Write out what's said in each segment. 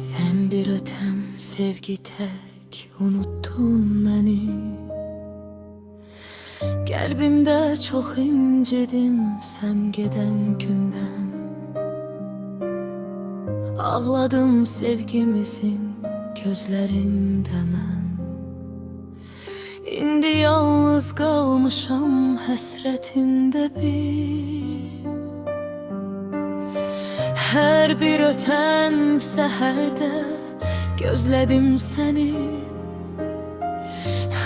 Sen bir ötem sevgi tek unuttun beni. Kalbimde çok incidim sen giden günden. Ağladım sevgimizin gözlerinden mən. İndi yalnız kalmışam həsrətində bir. Her bir öten səhərdə gözlədim səni.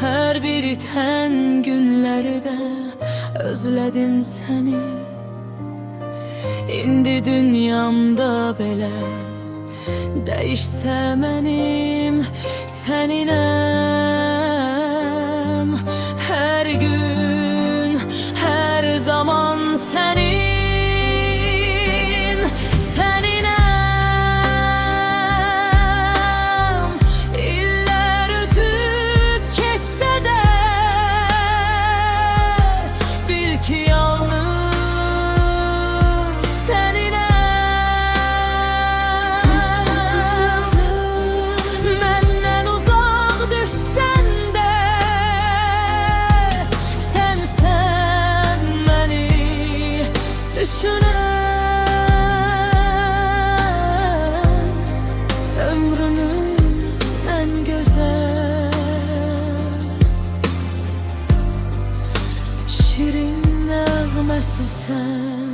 Her bir iten günlərdə özlədim səni. İndi dünyamda belə dəyişsə mənim səninəm. Her gün, her zaman sənin, səninəm. İllər ötüb keçsə də bil ki yalnız səninəm. Məndən uzaq düşsən də sən məni düşünən. Ömrümün en güzel şirin nəğməsi sən.